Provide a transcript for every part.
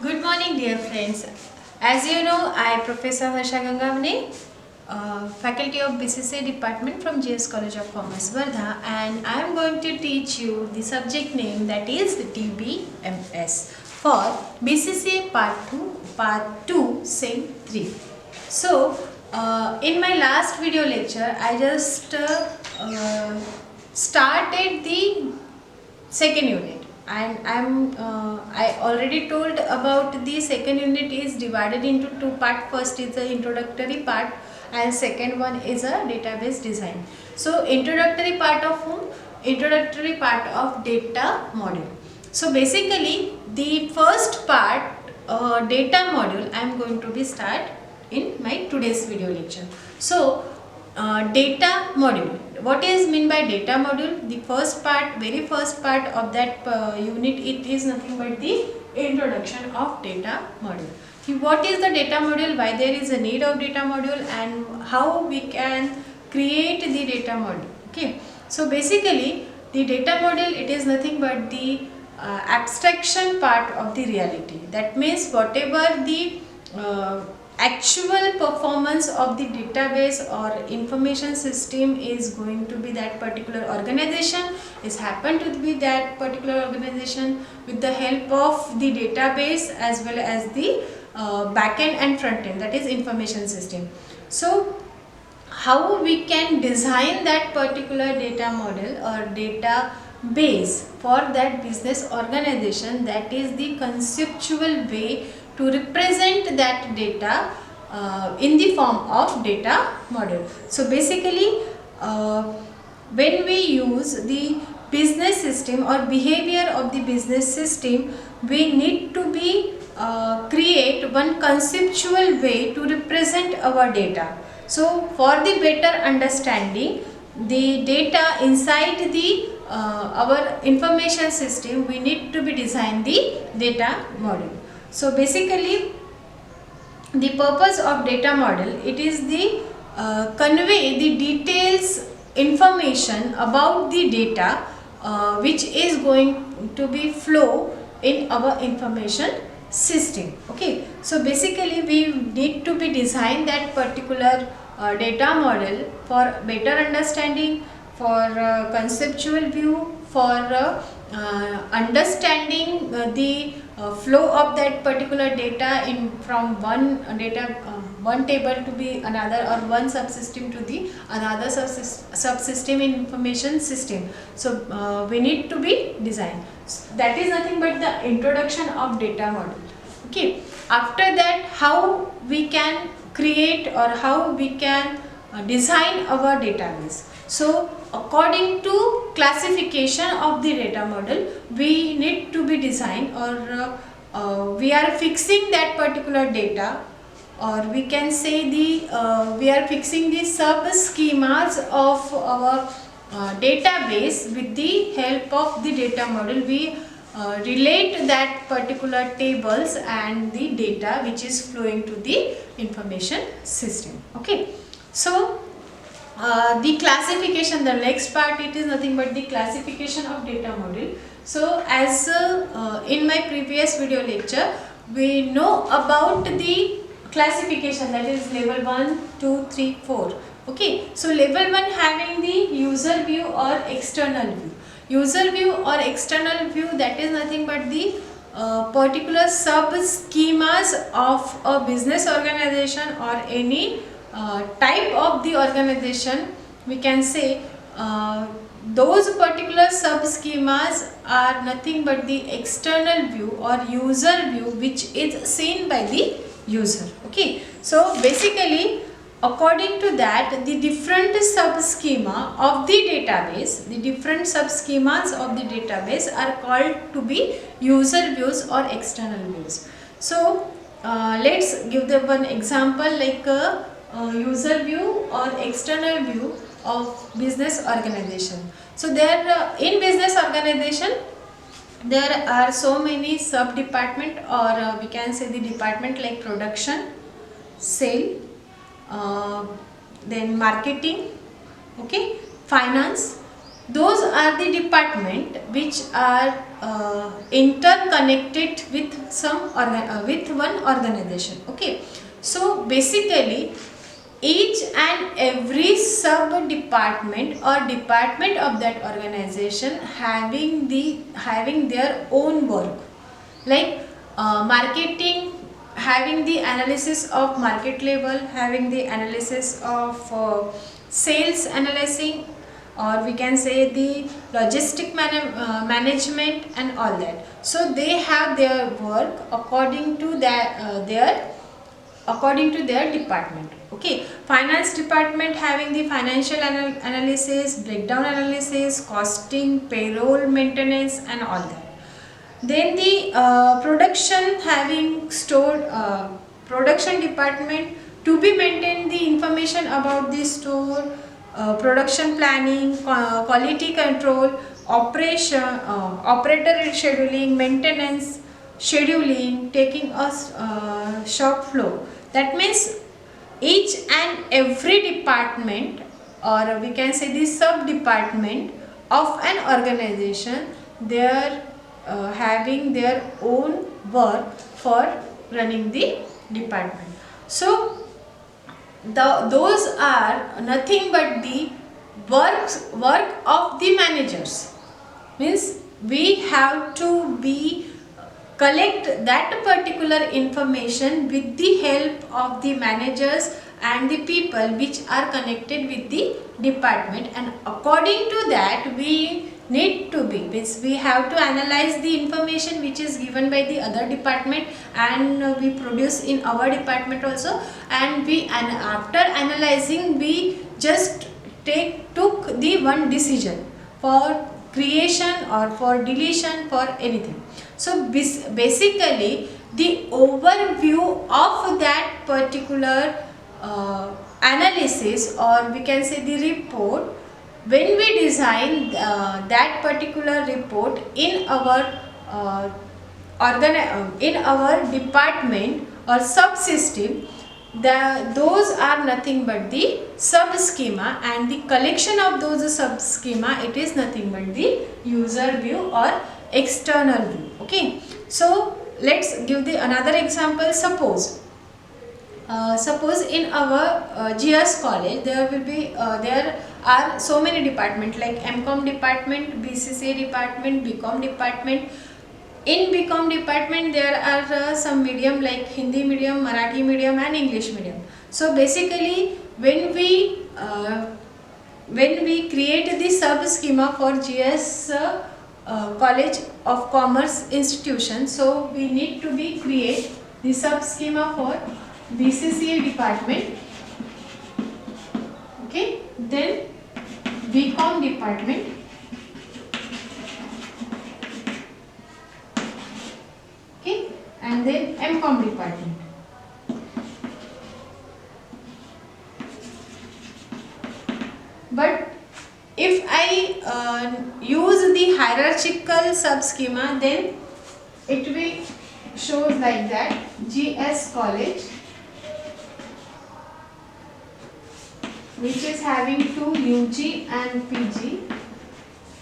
Good morning, dear friends. As you know, I am Professor Harsha Gangavane, Faculty of BCCA Department from GS College of Commerce, Wardha, and I am going to teach you the subject name that is TBMS for BCCA Part 2, Sem 3. So, in my last video lecture, I just started the second unit, and I already told about the second unit is divided into two part. First is the introductory part and second one is a database design. So introductory part of whom? Introductory part of data module. So basically the first part, data module, I am going to be start in my today's video lecture. So data module. What is mean by data module? The first part, very first part of that unit, it is nothing but the introduction of data module. What is the data module? Why there is a need of data module, and how we can create the data module. Okay. So basically, the data module, it is nothing but the abstraction part of the reality. That means whatever the actual performance of the database or information system is going to be that particular organization, is happen to be that particular organization with the help of the database as well as the backend and front end, that is information system. So how we can design that particular data model or data base for that business organization, that is the conceptual way to represent that data in the form of data model. So basically when we use the business system or behavior of the business system, we need to be create one conceptual way to represent our data. So for the better understanding the data inside the our information system, we need to be design the data model. So basically the purpose of data model, it is the convey the details information about the data which is going to be flow in our information system. Okay, so basically we need to be design that particular data model for better understanding, for conceptual view, for understanding the flow of that particular data in from one table to be another, or one subsystem to the another subsystem in information system. So we need to be designed. That is nothing but the introduction of data model. Okay, after that how we can create or how we can design our database. So according to classification of the data model, we need to be designed, or we are fixing that particular data, or we can say the we are fixing the sub schemas of our database. With the help of the data model, we relate that particular tables and the data which is flowing to the information system. Okay, so the classification, the next part, it is nothing but the classification of data model. So as in my previous video lecture, we know about the classification, that is level 1, 2, 3, 4. Okay, so level 1 having the user view or external view. User view or external view, that is nothing but the particular sub schemas of a business organization or any type of the organization. We can say those particular sub schemas are nothing but the external view or user view which is seen by the user. Okay, so basically according to that, the different sub schema of the database, the different sub schemas of the database are called to be user views or external views. So let's give them one example, like user view or external view of business organization. So there in business organization there are so many sub department, or we can say the department like production, sale, then marketing, okay, finance, Those are the department which are interconnected with with one organization. Okay, so basically each and every sub department or department of that organization having their own work, like marketing having the analysis of market level, having the analysis of sales analyzing, or we can say the logistic management and all that. So they have their work according to their department. Okay, finance department having the financial analysis, breakdown analysis, costing, payroll, maintenance and all that. Then the production having stored production department to be maintain the information about the store, production planning, quality control, operation, operator scheduling, maintenance scheduling, taking us shop floor. That means each and every department, or we can say the sub department of an organization, they are having their own work for running the department. So those are nothing but the work of the managers. Means we have to be collect that particular information with the help of the managers and the people which are connected with the department, and according to that we need to be, means we have to analyze the information which is given by the other department and we produce in our department also, and after analyzing we just took the one decision for creation or for deletion for anything. So basically the overview of that particular analysis, or we can say the report, when we design that particular report in our in our department or subsystem, those are nothing but the sub schema, and the collection of those sub schema, it is nothing but the user view or external view. Okay, so let's give the another example. Suppose in our GS college there will be there are so many departments like MCom department, BCCA department, BCom department. In BCom department there are some medium like Hindi medium, Marathi medium and English medium. So basically when we create the sub schema for GS College of Commerce institution, so we need to be create the sub schema for BCCA department. Okay, then BCom department, okay, and then MCom department. But if I use the hierarchical sub schema, then it will shows like that: GS College, which is having two UG and PG.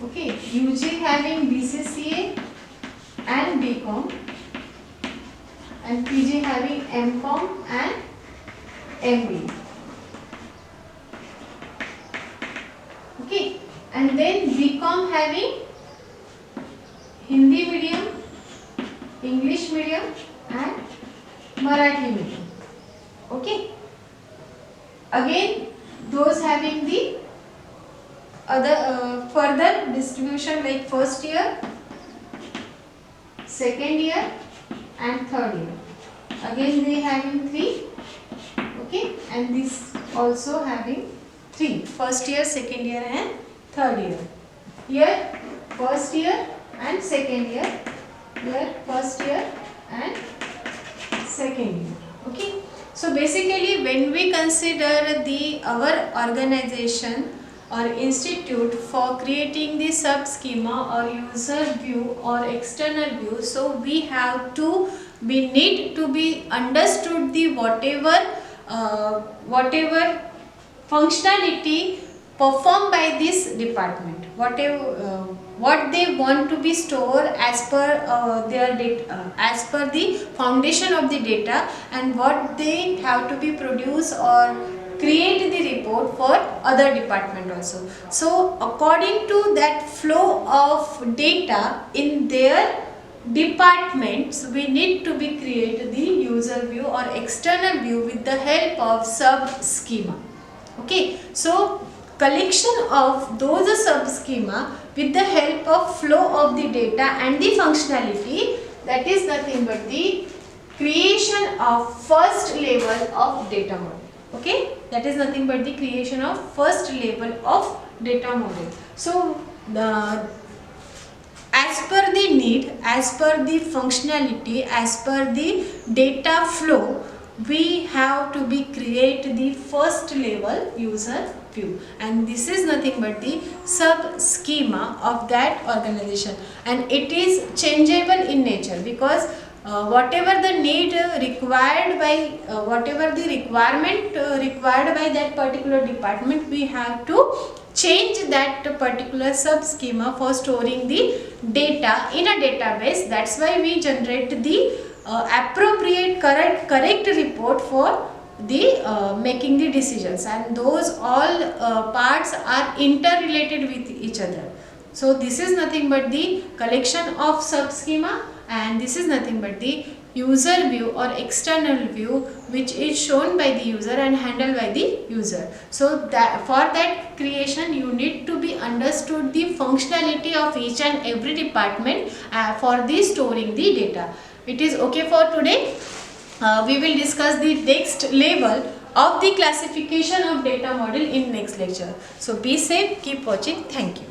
Okay, UG having BCCA and BCom, and PG having MCom and MBA. Okay, and then BCom having Hindi medium, English medium and Marathi medium. Okay, again those having the other further distribution like first year, second year and third year. Again they having 3. Okay, and this also having 3: first year, second year and third year. Here first year and second year, here first year and second year. Okay, so basically when we consider our organization or institute for creating the sub schema or user view or external view, so we have to need to be understood the whatever functionality performed by this department. what they want to be stored as per their data, as per the foundation of the data, and what they have to be produced or create the report for other department also. So according to that flow of data in their departments, we need to be create the user view or external view with the help of sub schema. Okay, so collection of those sub schema with the help of flow of the data and the functionality, that is nothing but the creation of first level of data model. Okay, that is nothing but the creation of first level of data model. So the as per the need, as per the functionality, as per the data flow, we have to be create the first level user view, and this is nothing but the sub schema of that organization, and it is changeable in nature, because whatever the need required by whatever the requirement required by that particular department, we have to change that particular sub schema for storing the data in a database. That's why we generate the appropriate correct report for the making the decisions, and those all parts are interrelated with each other. So this is nothing but the collection of sub schema, and this is nothing but the user view or external view, which is shown by the user and handled by the user. So that for that creation, you need to be understood the functionality of each and every department for the storing the data. It is okay for today. We will discuss the next level of the classification of data model in next lecture. So be safe, keep watching. Thank you.